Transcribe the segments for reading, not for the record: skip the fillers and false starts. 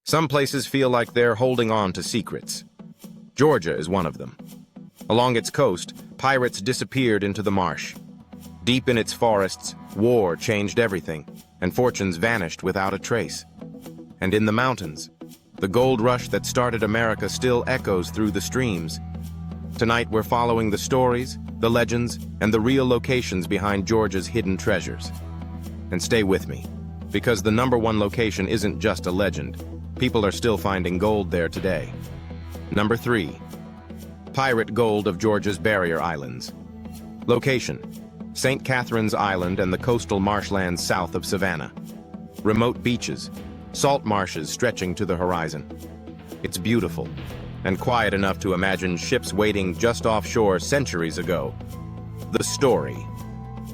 Some places feel like they're holding on to secrets. Georgia is one of them. Along its coast, pirates disappeared into the marsh. Deep in its forests, war changed everything, and fortunes vanished without a trace. And in the mountains, the gold rush that started America still echoes through the streams. Tonight we're following the stories, the legends, and the real locations behind Georgia's hidden treasures. And stay with me, because the #1 location isn't just a legend. People are still finding gold there today. Number 3. Pirate gold of Georgia's barrier islands. Location: St. Catherine's Island and the coastal marshlands south of Savannah. Remote beaches, salt marshes stretching to the horizon. It's beautiful, and quiet enough to imagine ships waiting just offshore centuries ago. The story: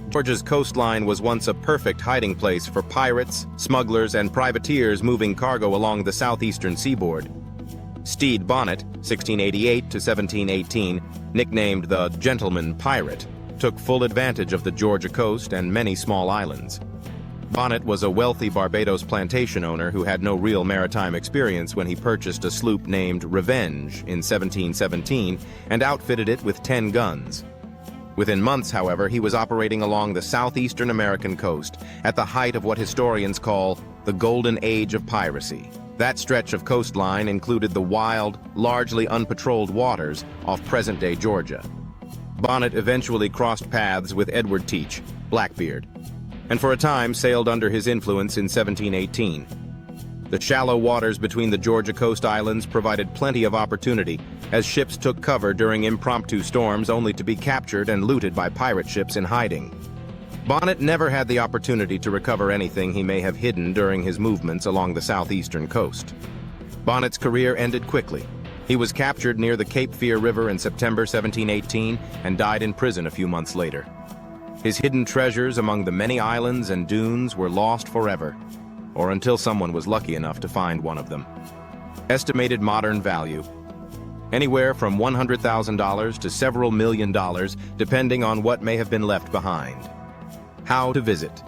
Georgia's coastline was once a perfect hiding place for pirates, smugglers, and privateers moving cargo along the southeastern seaboard. Stede Bonnet, 1688 to 1718, nicknamed the Gentleman Pirate, took full advantage of the Georgia coast and many small islands. Bonnet was a wealthy Barbados plantation owner who had no real maritime experience when he purchased a sloop named Revenge in 1717 and outfitted it with 10 guns. Within months, however, he was operating along the southeastern American coast at the height of what historians call the Golden Age of piracy. That stretch of coastline included the wild, largely unpatrolled waters off present-day Georgia. Bonnet eventually crossed paths with Edward Teach, Blackbeard, and for a time sailed under his influence in 1718. The shallow waters between the Georgia coast islands provided plenty of opportunity as ships took cover during impromptu storms only to be captured and looted by pirate ships in hiding. Bonnet never had the opportunity to recover anything he may have hidden during his movements along the southeastern coast. Bonnet's career ended quickly. He was captured near the Cape Fear River in September 1718 and died in prison a few months later. His hidden treasures among the many islands and dunes were lost forever, or until someone was lucky enough to find one of them. Estimated modern value: anywhere from $100,000 to several million dollars, depending on what may have been left behind. How to visit: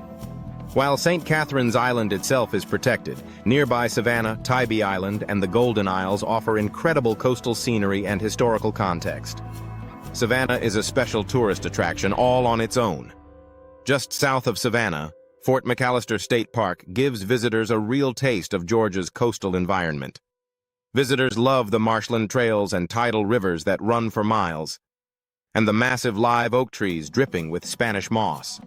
while St. Catherine's Island itself is protected, nearby Savannah, Tybee Island, and the Golden Isles offer incredible coastal scenery and historical context. Savannah is a special tourist attraction all on its own. Just south of Savannah, Fort McAllister State Park gives visitors a real taste of Georgia's coastal environment. Visitors love the marshland trails and tidal rivers that run for miles, and the massive live oak trees dripping with Spanish moss.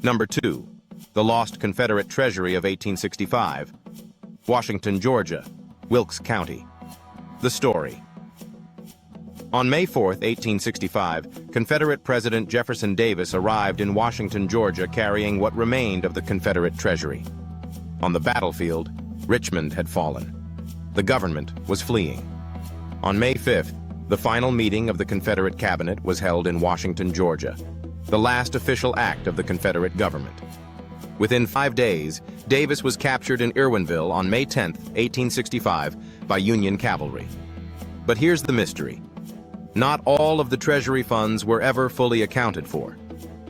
Number 2. The lost Confederate treasury of 1865. Washington, Georgia, Wilkes County. The story: on May 4, 1865, Confederate President Jefferson Davis arrived in Washington, Georgia, carrying what remained of the Confederate treasury. On the battlefield, Richmond had fallen. The government was fleeing. On May 5th, the final meeting of the Confederate cabinet was held in Washington, Georgia, the last official act of the Confederate government. Within 5 days, Davis was captured in Irwinville on May 10, 1865, by Union cavalry. But here's the mystery: not all of the treasury funds were ever fully accounted for.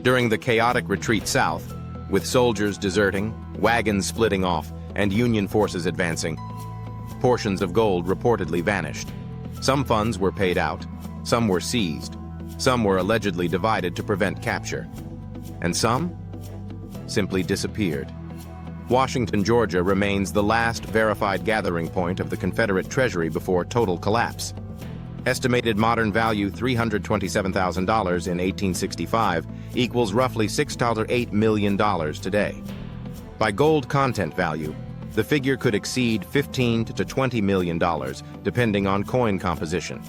During the chaotic retreat south, with soldiers deserting, wagons splitting off, and Union forces advancing, portions of gold reportedly vanished. Some funds were paid out, some were seized, some were allegedly divided to prevent capture, and some simply disappeared. Washington, Georgia remains the last verified gathering point of the Confederate treasury before total collapse. Estimated modern value $327,000 in 1865 equals roughly $6.8 million today. By gold content value, the figure could exceed $15 to $20 million, depending on coin composition.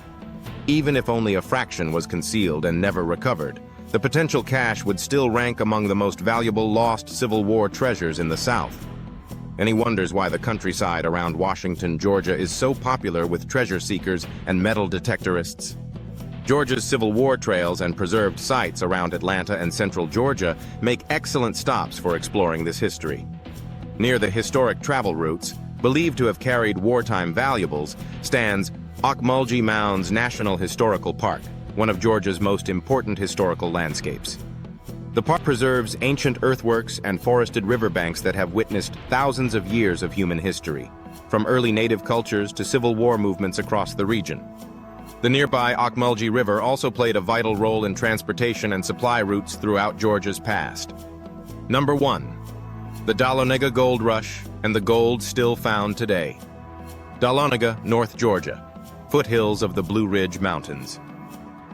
Even if only a fraction was concealed and never recovered, the potential cash would still rank among the most valuable lost Civil War treasures in the South. And he wonders why the countryside around Washington, Georgia is so popular with treasure seekers and metal detectorists. Georgia's Civil War trails and preserved sites around Atlanta and central Georgia make excellent stops for exploring this history. Near the historic travel routes, believed to have carried wartime valuables, stands Ocmulgee Mounds National Historical Park, one of Georgia's most important historical landscapes. The park preserves ancient earthworks and forested riverbanks that have witnessed thousands of years of human history. from early native cultures to Civil War movements across the region. The nearby Ocmulgee River also played a vital role in transportation and supply routes throughout Georgia's past. Number 1. The Dahlonega Gold Rush and the gold still found today. Dahlonega, North Georgia, foothills of the Blue Ridge Mountains.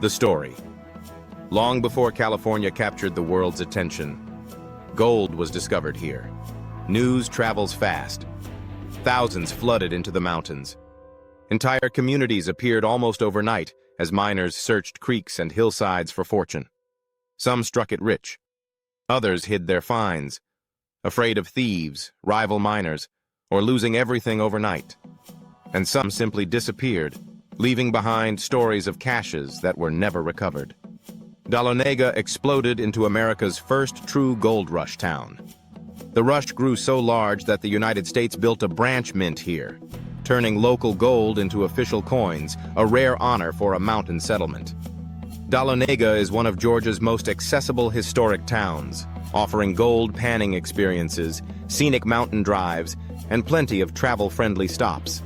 The story. Long before California captured the world's attention, gold was discovered here. News travels fast. Thousands flooded into the mountains. Entire communities appeared almost overnight as miners searched creeks and hillsides for fortune. Some struck it rich. Others hid their finds, afraid of thieves, rival miners, or losing everything overnight. And some simply disappeared, leaving behind stories of caches that were never recovered. Dahlonega exploded into America's first true gold rush town. The rush grew so large that the United States built a branch mint here, turning local gold into official coins, a rare honor for a mountain settlement. Dahlonega is one of Georgia's most accessible historic towns, offering gold panning experiences, scenic mountain drives, and plenty of travel-friendly stops.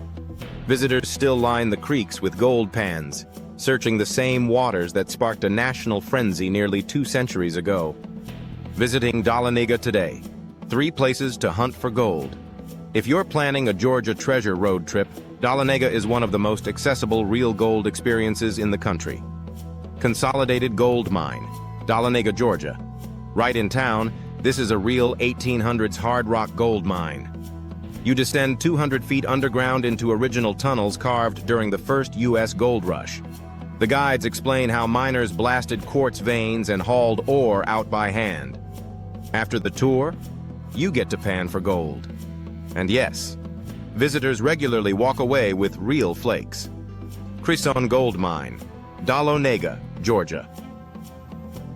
Visitors still line the creeks with gold pans, searching the same waters that sparked a national frenzy nearly 2 centuries ago. Visiting Dahlonega today. 3 places to hunt for gold. If you're planning a Georgia treasure road trip, Dahlonega is one of the most accessible real gold experiences in the country. Consolidated Gold Mine, Dahlonega, Georgia. Right in town, this is a real 1800s hard rock gold mine. You descend 200 feet underground into original tunnels carved during the first U.S. gold rush. The guides explain how miners blasted quartz veins and hauled ore out by hand. After the tour, you get to pan for gold. And yes, visitors regularly walk away with real flakes. Crison Gold Mine, Dahlonega, Georgia.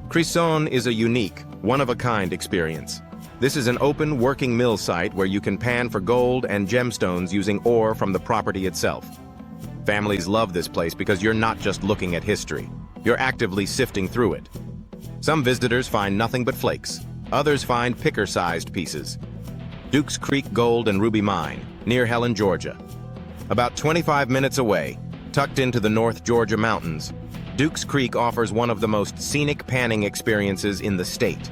Crison is a unique, one-of-a-kind experience. This is an open, working mill site where you can pan for gold and gemstones using ore from the property itself. Families love this place because you're not just looking at history. You're actively sifting through it. Some visitors find nothing but flakes. Others find picker-sized pieces. Duke's Creek Gold and Ruby Mine, near Helen, Georgia. About 25 minutes away, tucked into the North Georgia mountains, Duke's Creek offers one of the most scenic panning experiences in the state.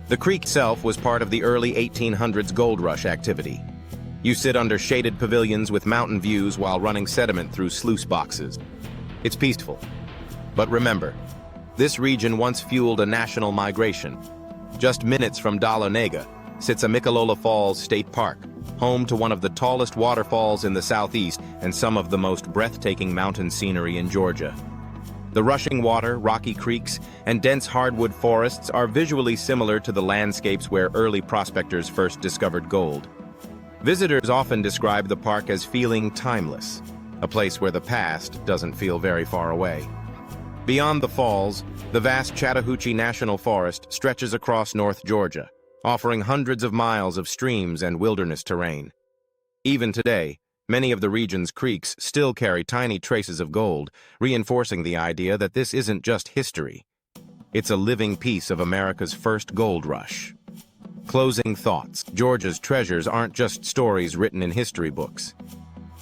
The creek itself was part of the early 1800s gold rush activity. You sit under shaded pavilions with mountain views while running sediment through sluice boxes. It's peaceful. But remember, this region once fueled a national migration. Just minutes from Dahlonega sits Amicalola Falls State Park, home to one of the tallest waterfalls in the southeast and some of the most breathtaking mountain scenery in Georgia. The rushing water, rocky creeks, and dense hardwood forests are visually similar to the landscapes where early prospectors first discovered gold. Visitors often describe the park as feeling timeless, a place where the past doesn't feel very far away. Beyond the falls, the vast Chattahoochee National Forest stretches across North Georgia, offering hundreds of miles of streams and wilderness terrain. Even today, many of the region's creeks still carry tiny traces of gold, reinforcing the idea that this isn't just history. It's a living piece of America's first gold rush. Closing thoughts. Georgia's treasures aren't just stories written in history books.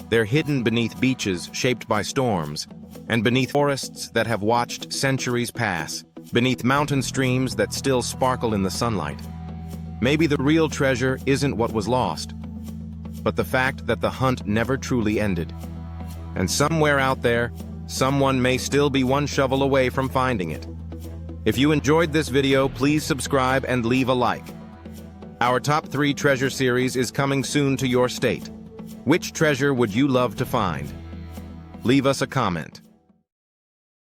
They're hidden beneath beaches shaped by storms, and beneath forests that have watched centuries pass, beneath mountain streams that still sparkle in the sunlight. Maybe the real treasure isn't what was lost, but the fact that the hunt never truly ended. And somewhere out there, someone may still be one shovel away from finding it. If you enjoyed this video, please subscribe and leave a like. Our Top 3 Treasure series is coming soon to your state. Which treasure would you love to find? Leave us a comment.